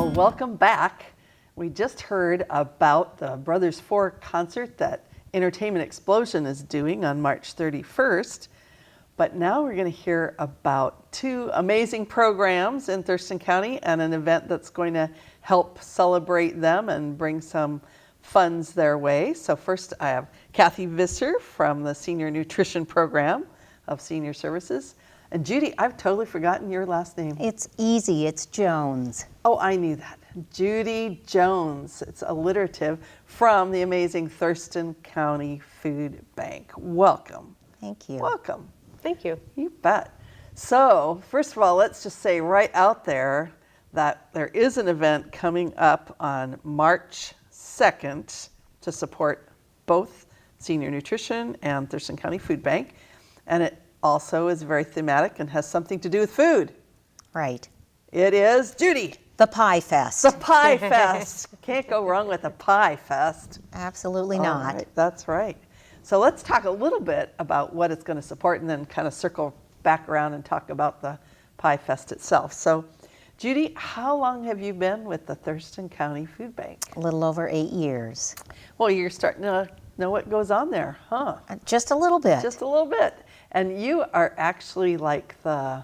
Well, welcome back. We just heard about the Brothers 4 concert that Entertainment Explosion is doing on March 31st. But now we're going to hear about two amazing programs in Thurston County and an event that's going to help celebrate them and bring some funds their way. So first I have Cathy Visser from the Senior Nutrition Program of Senior Services. And Judy, I've totally forgotten your last name. It's easy, it's Jones. Oh, I knew that. Judy Jones. It's alliterative from the amazing Thurston County Food Bank. Welcome. Thank you. Welcome. Thank you. You bet. So, first of all, let's just say right out there that there is an event coming up on March 2nd to support both Senior Nutrition and Thurston County Food Bank. And it also is very thematic and has something to do with food. Right. It is, Judy, The Pie Fest. the Pie Fest. Can't go wrong with a Pie Fest. Absolutely All not. right, that's right. So let's talk a little bit about what it's going to support and then kind of circle back around and talk about the Pie Fest itself. So, Judy, how long have you been with the Thurston County Food Bank? A little over 8 years. Well, you're starting to know what goes on there, huh? Just a little bit. Just a little bit. And you are actually like the...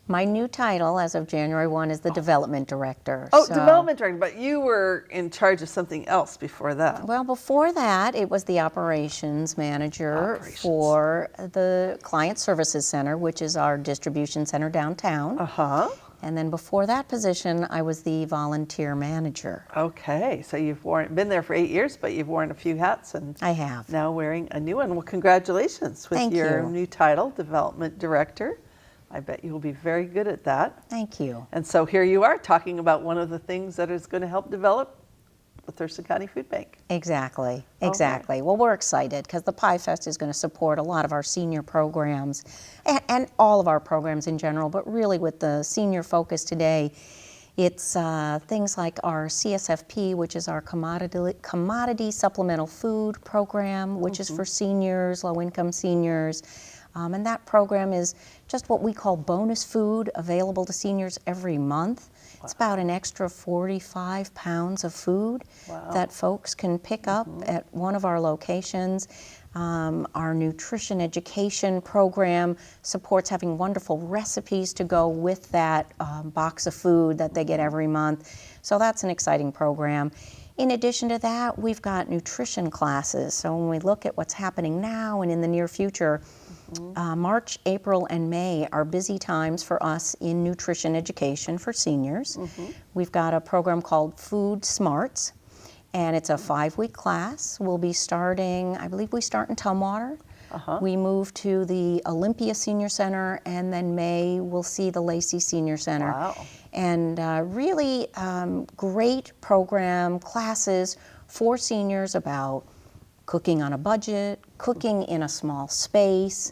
My new title as of January 1 is the Development Director. Oh, So- Development Director, but you were in charge of something else before that. Well, before that, it was the Operations Manager for the Client Services Center, which is our distribution center downtown. Uh-huh. And then before that position, I was the Volunteer Manager. Okay, so you've been there for 8 years, but you've worn a few hats and I have. now wearing a new one. Well, congratulations with Thank your you. new title, Development Director. I bet you'll be very good at that. Thank you. And so here you are talking about one of the things that is going to help develop the Thurston County Food Bank. Exactly, Okay. exactly. Well, we're excited because the Pie Fest is going to support a lot of our senior programs and all of our programs in general, but really with the senior focus today, it's things like our CSFP, which is our commodity supplemental food program, which is for seniors, low-income seniors. And that program is just what we call bonus food available to seniors every month. It's about an extra 45 pounds of food that folks can pick up at one of our locations. Our nutrition education program supports having wonderful recipes to go with that box of food that they get every month. So that's an exciting program. In addition to that, we've got nutrition classes. So when we look at what's happening now and in the near future, March, April, and May are busy times for us in nutrition education for seniors. We've got a program called Food Smarts, and it's a 5-week class. We'll be starting, I believe we start in Tumwater. We move to the Olympia Senior Center, and then May we'll see the Lacey Senior Center. Wow. And really great program, classes for seniors about cooking on a budget, cooking in a small space,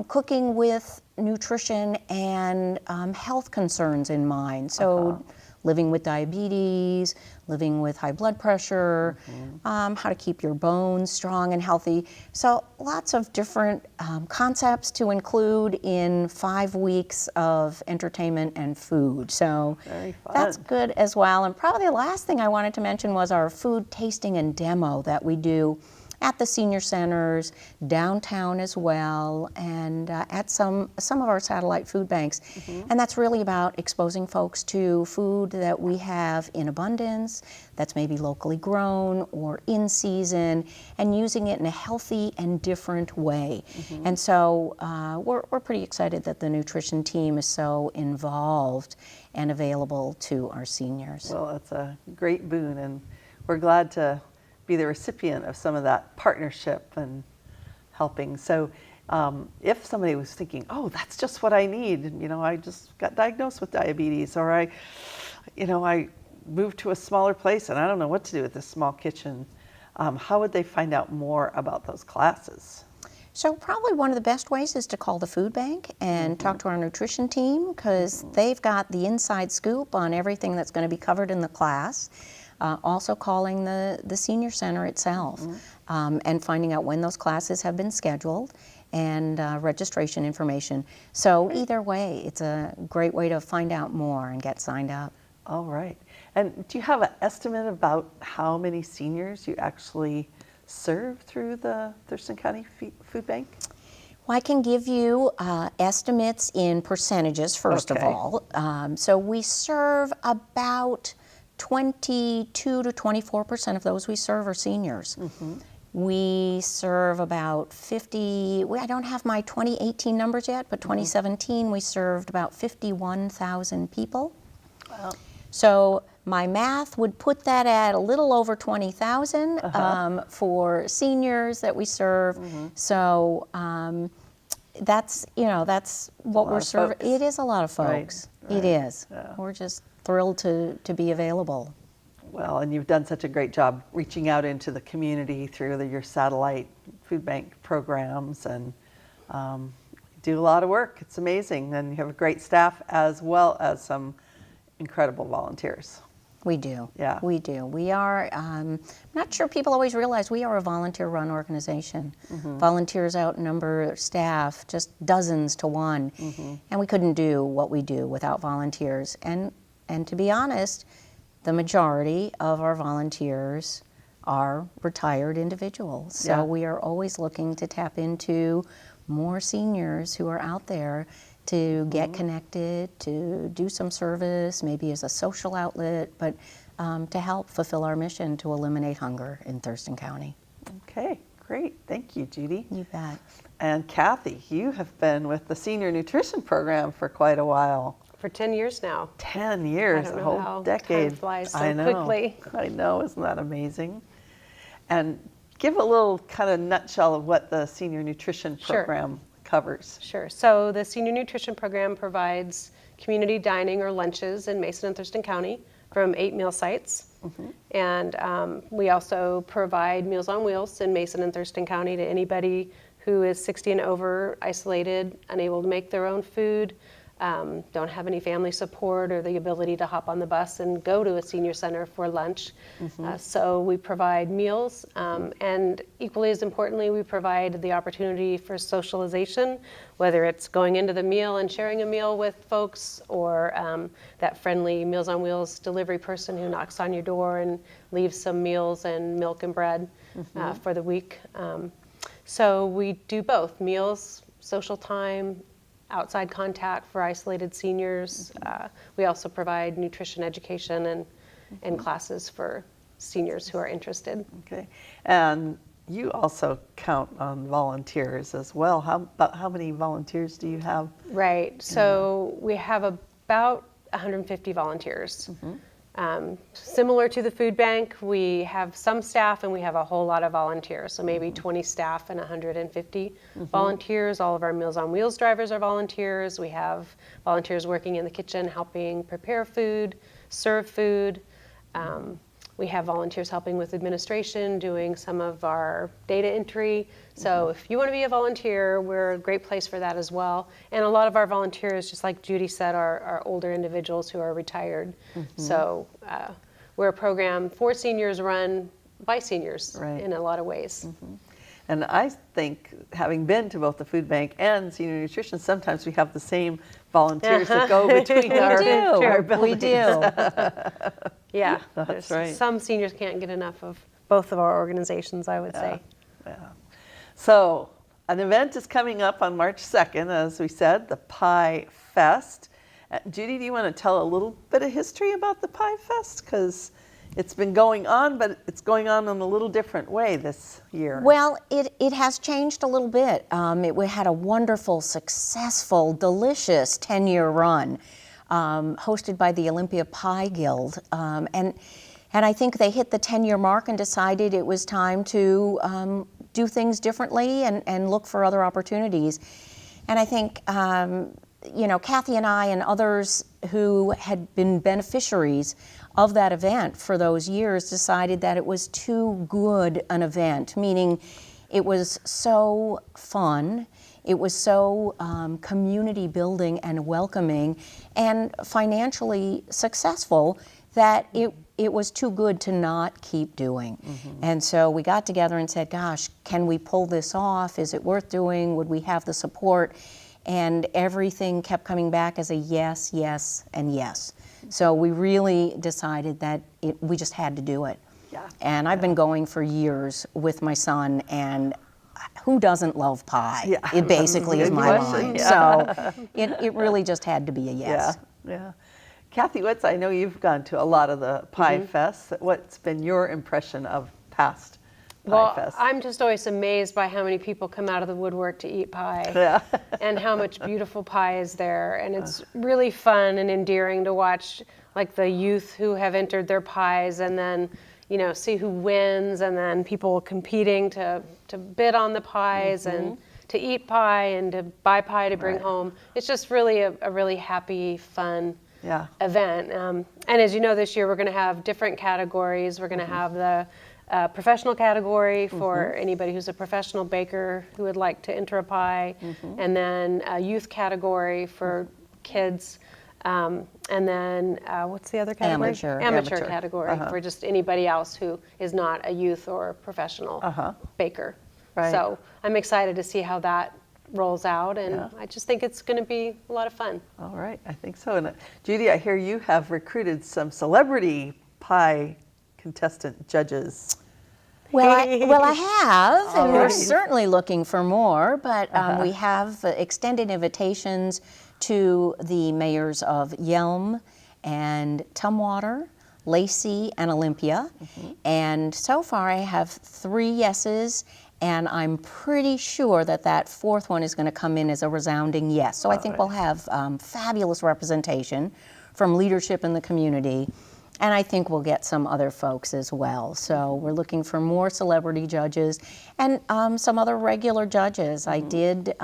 cooking with nutrition and health concerns in mind. So living with diabetes, living with high blood pressure, how to keep your bones strong and healthy. So lots of different concepts to include in 5 weeks of entertainment and food. So Very fun. that's good as well. And probably the last thing I wanted to mention was our food tasting and demo that we do at the senior centers, downtown as well, and at some of our satellite food banks. And that's really about exposing folks to food that we have in abundance, that's maybe locally grown or in season, and using it in a healthy and different way. And so we're pretty excited that the nutrition team is so involved and available to our seniors. Well, it's a great boon, and we're glad to be the recipient of some of that partnership and helping. So if somebody was thinking, oh, that's just what I need, you know, I just got diagnosed with diabetes, or I moved to a smaller place and I don't know what to do with this small kitchen, how would they find out more about those classes? So probably one of the best ways is to call the food bank and talk to our nutrition team, because they've got the inside scoop on everything that's going to be covered in the class. Also calling the senior center itself and finding out when those classes have been scheduled and registration information. So either way, it's a great way to find out more and get signed up. All right. And do you have an estimate about how many seniors you actually serve through the Thurston County Food Bank? Well, I can give you estimates in percentages, first of Okay. all. So we serve about 22 to 24% of those we serve are seniors. We serve about 50, I don't have my 2018 numbers yet, but 2017 we served about 51,000 people. Wow. So my math would put that at a little over 20,000 for seniors that we serve. So that's, that's what we're serving. It is a lot of folks. Right. It is. Yeah. We're just thrilled to be available. Well, and you've done such a great job reaching out into the community through your satellite food bank programs, and do a lot of work. It's amazing. And you have a great staff as well as some incredible volunteers. We do. Yeah. We do. We are, I'm not sure people always realize we are a volunteer-run organization. Volunteers outnumber staff just dozens to one. And we couldn't do what we do without volunteers. And to be honest, the majority of our volunteers are retired individuals. So Yeah. we are always looking to tap into more seniors who are out there to get connected, to do some service, maybe as a social outlet, but to help fulfill our mission to eliminate hunger in Thurston County. Okay, great. Thank you, Judy. You bet. And Cathy, you have been with the Senior Nutrition Program for quite a while. For 10 years now. 10 years, I don't a know whole how decade. time flies so I know. quickly. I know, isn't that amazing? And give a little kind of nutshell of what the Senior Nutrition Sure. Program covers. Sure. So the Senior Nutrition Program provides community dining or lunches in Mason and Thurston County from 8 meal sites. And we also provide Meals on Wheels in Mason and Thurston County to anybody who is 60 and over, isolated, unable to make their own food, don't have any family support or the ability to hop on the bus and go to a senior center for lunch. So we provide meals, and equally as importantly, we provide the opportunity for socialization, whether it's going into the meal and sharing a meal with folks, or that friendly Meals on Wheels delivery person who knocks on your door and leaves some meals and milk and bread for the week. So we do both meals, social time, outside contact for isolated seniors. We also provide nutrition education and classes for seniors who are interested. Okay. And you also count on volunteers as well. How many volunteers do you have? Right. So we have about 150 volunteers. Similar to the food bank, we have some staff and we have a whole lot of volunteers. So maybe 20 staff and 150 volunteers. All of our Meals on Wheels drivers are volunteers. We have volunteers working in the kitchen helping prepare food, serve food. We have volunteers helping with administration, doing some of our data entry. So if you want to be a volunteer, we're a great place for that as well. And a lot of our volunteers, just like Judy said, are older individuals who are retired. So we're a program for seniors run by seniors in a lot of ways. And I think, having been to both the food bank and senior nutrition, sometimes we have the same volunteers that go between our buildings. We do. Yeah, That's there's right. some seniors can't get enough of both of our organizations, I would say. Yeah. So an event is coming up on March 2nd, as we said, the Pie Fest. Judy, do you want to tell a little bit of history about the Pie Fest? Because it's been going on, but it's going on in a little different way this year. Well, it has changed a little bit. We had a wonderful, successful, delicious 10-year run hosted by the Olympia Pie Guild. And I think they hit the 10-year mark and decided it was time to do things differently and look for other opportunities. And I think, Cathy and I and others who had been beneficiaries of that event for those years decided that it was too good an event, meaning it was so fun, it was so community building and welcoming and financially successful that it was too good to not keep doing. And so we got together and said, gosh, can we pull this off? Is it worth doing? Would we have the support? and everything kept coming back as a yes, yes, and yes. So we really decided that we just had to do it. Yeah. And I've been going for years with my son, and who doesn't love pie? Yeah. It basically is Good my question. line. Yeah. So it really just had to be a yes. Yeah. Cathy, I know you've gone to a lot of the Pie Fests. What's been your impression of past Pie Fests? I'm just always amazed by how many people come out of the woodwork to eat pie. Yeah. And how much beautiful pie is there. And it's really fun and endearing to watch like the youth who have entered their pies, and then, you know, see who wins, and then people competing to bid on the pies and to eat pie and to buy pie to bring home. It's just really a really happy, fun event. And as you know, this year we're going to have different categories. We're going to have the professional category for anybody who's a professional baker who would like to enter a pie, and then a youth category for kids, and then what's the other category? Amateur category for just anybody else who is not a youth or professional baker. Right. So I'm excited to see how that rolls out, and I just think it's going to be a lot of fun. All right, I think so. And Judy, I hear you have recruited some celebrity pie contestant judges. Well, I have, and we're right. certainly looking for more, but we have extended invitations to the mayors of Yelm and Tumwater, Lacey, and Olympia. And so far I have 3 yeses, and I'm pretty sure that that 4th one is going to come in as a resounding yes. So I think we'll have fabulous representation from leadership in the community. And I think we'll get some other folks as well. So we're looking for more celebrity judges and some other regular judges. I did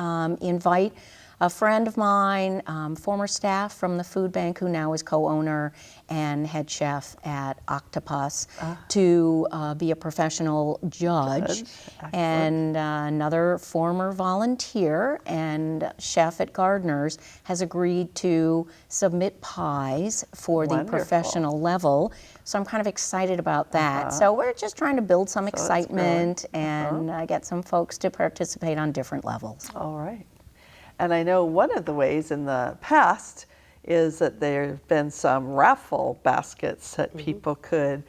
invite a friend of mine, former staff from the food bank, who now is co-owner and head chef at Octopus, to be a professional judge. And another former volunteer and chef at Gardner's has agreed to submit pies for the professional level. So I'm kind of excited about that. So we're just trying to build some excitement and get some folks to participate on different levels. All right. And I know one of the ways in the past is that there have been some raffle baskets that people could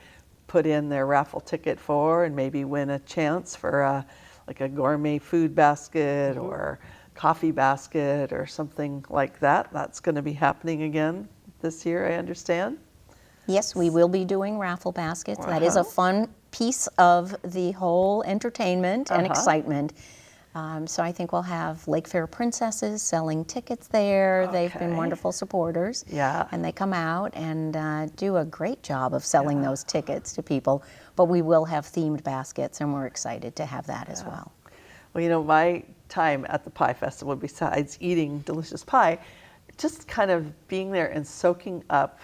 put in their raffle ticket for and maybe win a chance for like a gourmet food basket or coffee basket or something like that. That's going to be happening again this year, I understand. Yes, we will be doing raffle baskets. That is a fun piece of the whole entertainment and excitement. So I think we'll have Lake Fair Princesses selling tickets there. They've been wonderful supporters. Yeah. And they come out and do a great job of selling those tickets to people. But we will have themed baskets, and we're excited to have that as well. Well, you know, my time at the Pie Festival, besides eating delicious pie, just kind of being there and soaking up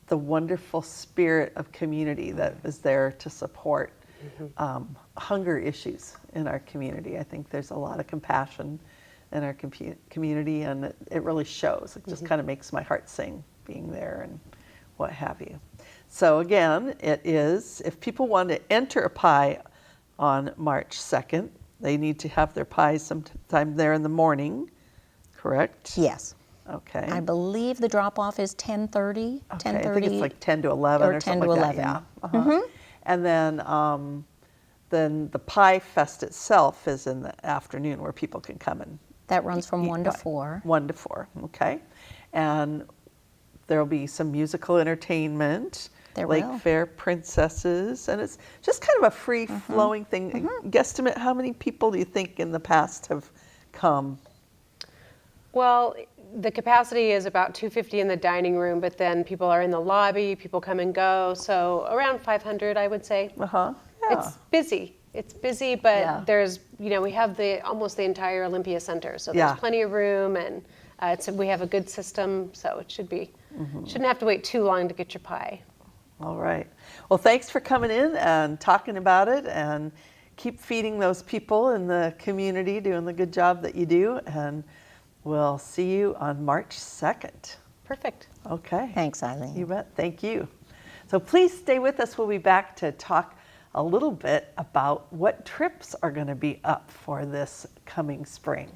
the wonderful spirit of community that is there to support hunger issues in our community. I think there's a lot of compassion in our community, and it really shows. It just kind of makes my heart sing being there and what have you. So again, it is, if people want to enter a pie on March 2nd, they need to have their pies sometime there in the morning, correct? Yes. Okay. I believe the drop-off is 10:30. Okay, I think it's like 10 to 11 or 10 something to like 11. that. Yeah. And then the Pie Fest itself is in the afternoon where people can come and That runs from eat 1 to pie. 4. 1 to 4, okay. And there'll be some musical entertainment, There Lake will. Fair Princesses, and it's just kind of a free-flowing thing. Guesstimate, how many people do you think in the past have come? Well, the capacity is about 250 in the dining room, but then people are in the lobby, people come and go, so around 500, I would say. Yeah. It's busy. It's busy, but Yeah. there's, you know, we have almost the entire Olympia Center, so there's plenty of room, and we have a good system, so it shouldn't have to wait too long to get your pie. All right. Well, thanks for coming in and talking about it, and keep feeding those people in the community, doing the good job that you do, and we'll see you on March 2nd. Perfect. Okay. Thanks, Eileen. You bet. Thank you. So please stay with us. We'll be back to talk a little bit about what trips are going to be up for this coming spring.